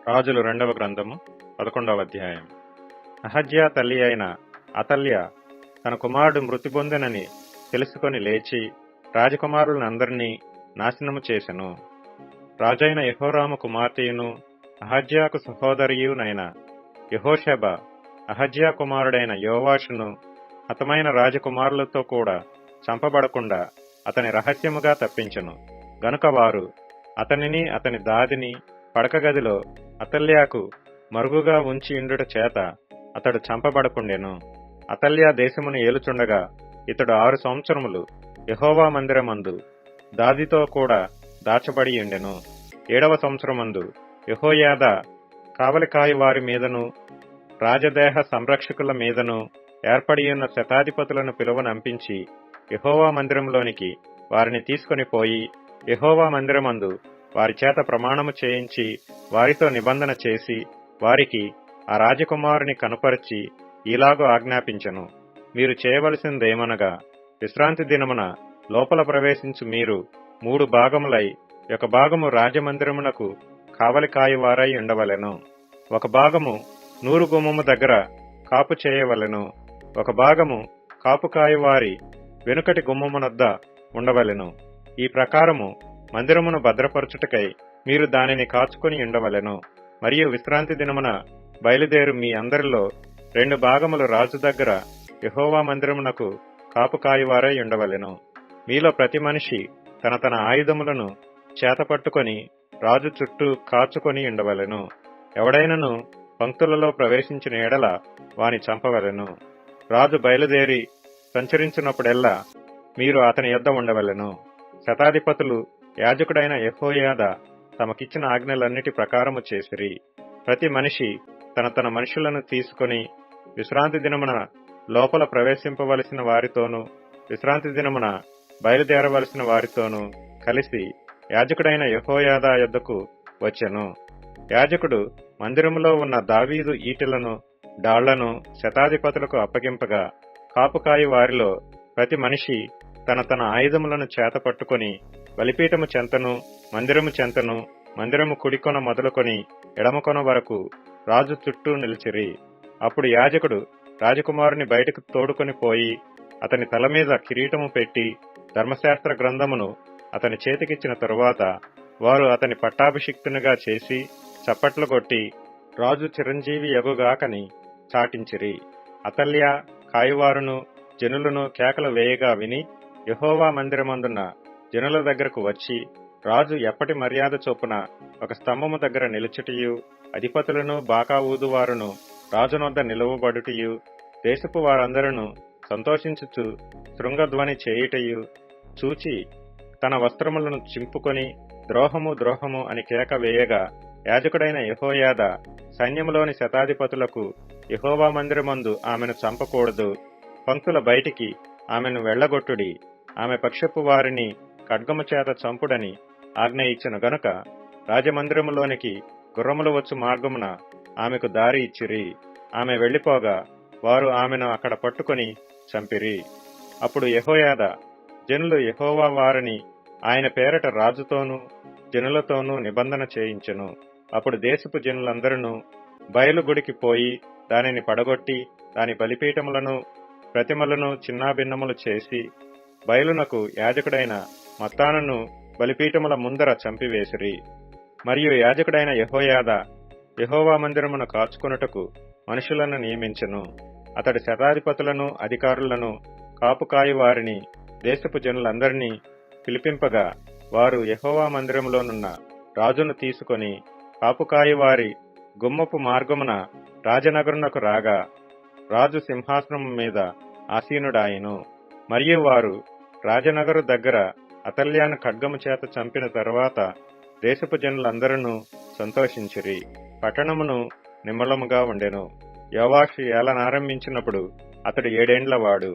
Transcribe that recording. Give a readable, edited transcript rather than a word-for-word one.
రాజులు 2వ గ్రంథము 11వ అధ్యాయం. అహజ్యా తల్లి అయిన అతల్య తన కుమారుడు మృతి పొందెనని తెలుసుకొని లేచి రాజకుమారులందరినీ నాశనము చేసెను. రాజైన యెహోరాము కుమార్తెయును అహజ్యాకు సహోదరియునైన యెహోషెబ అహజ్యా కుమారుడైన యోవాషును హతమైన రాజకుమారులతో కూడా చంపబడకుండా అతని రహస్యముగా తప్పించెను. గనుక వారు అతనిని అతని దాదిని పడకగదిలో అతల్యాకు మరుగుగా ఉంచి ఇండుట చేత అతడు చంపబడకుండెను. అతల్యా దేశమును ఏలుచుండగా ఇతడు 6 సంవత్సరములు యెహోవా మందిరమందు దాదితో కూడా దాచబడి ఉండెను. 7వ సంవత్సరమందు యెహోయాదా కావలికాయి వారి మీదను రాజదేహ సంరక్షకుల మీదను ఏర్పడియున్న శతాధిపతులను పిలువనంపించి యెహోవా మందిరంలోనికి వారిని తీసుకొని పోయి యెహోవా మందిరమందు వారి చేత ప్రమాణము చేయించి వారితో నిబంధన చేసి వారికి ఆ రాజకుమారుని కనుపరిచి ఈలాగూ ఆజ్ఞాపించెను. మీరు చేయవలసిందేమనగా, విశ్రాంతి దినమున లోపల ప్రవేశించు మీరు 3 భాగములై ఒక భాగము రాజమందిరమునకు కావలికాయి వారై ఉండవలెను. ఒక భాగము నూరు గుమ్మము దగ్గర కాపు చేయవలెను. ఒక భాగము కాపుకాయి వారి వెనుకటి గుమ్మమునొద్ద ఉండవలెను. ఈ ప్రకారము మందిరమును భద్రపరచుటకై మీరు దానిని కాచుకొని ఉండవలెను. మరియు విశ్రాంతి దినమున బయలుదేరు మీ అందరిలో 2 భాగములు రాజు దగ్గర యెహోవా మందిరమునకు కాపుకాయివారై ఉండవలెను. మీలో ప్రతి మనిషి తన తన ఆయుధములను చేతపట్టుకొని రాజు చుట్టూ కాచుకొని ఉండవలెను. ఎవడైనను పంక్తులలో ప్రవేశించిన ఎడల వాని చంపవలెను. రాజు బయలుదేరి సంచరించినప్పుడెల్లా మీరు అతని యొద్ద ఉండవలెను. శతాధిపతులు యాజకుడైన యెహోయాదా తమకిచ్చిన ఆజ్ఞలన్నిటి ప్రకారము చేసిరి. ప్రతి మనిషి తన తన మనుషులను తీసుకొని విశ్రాంతి దినమున లోపల ప్రవేశింపవలసిన వారితోనూ విశ్రాంతి దినమున బయలుదేరవలసిన వారితోనూ కలిసి యాజకుడైన యెహోయాదా యొద్దకు వచ్చెను. యాజకుడు మందిరములో ఉన్న దావీదు ఈటెలను డాళ్లను శతాధిపతులకు అప్పగింపగా కాపుకాయి వారిలో ప్రతి మనిషి తన తన ఆయుధములను చేతపట్టుకొని బలిపీఠము చెంతను మందిరము చెంతను మందిరము కుడికొన మొదలుకొని ఎడమకొన వరకు రాజు చుట్టూ నిలిచిరి. అప్పుడు యాజకుడు రాజకుమారుని బయటకు తోడుకొని పోయి అతని తల మీద కిరీటము పెట్టి ధర్మశాస్త్ర గ్రంథమును అతని చేతికిచ్చిన తరువాత వారు అతని పట్టాభిషిక్తునిగా చేసి చప్పట్లు కొట్టి రాజు చిరంజీవి యగుగాకని చాటించిరి. అతల్య కాయువారును జనులను కేకలు వేయగా విని యెహోవా మందిరమందున్న జనుల దగ్గరకు వచ్చి రాజు ఎప్పటి మర్యాద చొప్పున ఒక స్తంభము దగ్గర నిలుచుటయు అధిపతులను బాకా ఊదువారును రాజునొద్ద నిలువబడుటయు దేశపు వారందరూ సంతోషించుచు శృంగధ్వని చేయుటయు చూచి తన వస్త్రములను చింపుకొని ద్రోహము ద్రోహము అని కేక వేయగా యాజకుడైన యెహోయాదా సైన్యములోని శతాధిపతులకు యెహోవా మందిరమందు ఆమెను చంపకూడదు, పంక్తుల బయటికి ఆమెను వెళ్లగొట్టుడి, ఆమె పక్షపు వారిని ఖడ్గము చేత చంపుడని ఆజ్ఞ ఇచ్చెను. గనుక రాజమందిరములోనికి గుర్రములు వచ్చు మార్గమున ఆమెకు దారి ఇచ్చిరి. ఆమె వెళ్లిపోగా వారు ఆమెను అక్కడ పట్టుకొని చంపిరి. అప్పుడు యెహోయాదా జనులు యెహోవా వారిని ఆయన పేరట రాజుతోనూ జనులతోనూ నిబంధన చేయించెను. అప్పుడు దేశపు జనులందరూ బయలుగుడికి పోయి దానిని పడగొట్టి దాని బలిపీఠములను ప్రతిమలను చిన్నాభిన్నములు చేసి బయలునకు యాజకుడైన మత్తానును బలిపీఠముల ముందర చంపివేసిరి. మరియు యాజకుడైన యెహోయాదా యెహోవా మందిరమును కాచుకొనుటకు మనుషులను నియమించెను. అతడి శతాధిపతులను అధికారులను కాపుకాయి వారిని దేశపు జనులందరినీ పిలిపింపగా వారు యెహోవా మందిరములోనున్న రాజును తీసుకొని కాపుకాయి వారి గుమ్మపు మార్గమున రాజనగరునకు రాగా రాజు సింహాసనము మీద ఆసీనుడాయెను. మరియు వారు రాజనగరు దగ్గర అతల్యాను ఖడ్గము చేత చంపిన తరువాత దేశపు జనులందరూ సంతోషించిరి. పట్టణమును నిమ్మలముగా ఉండెను. యోవాషు ఏలనారంభించినప్పుడు అతడు 7 ఏండ్లవాడు.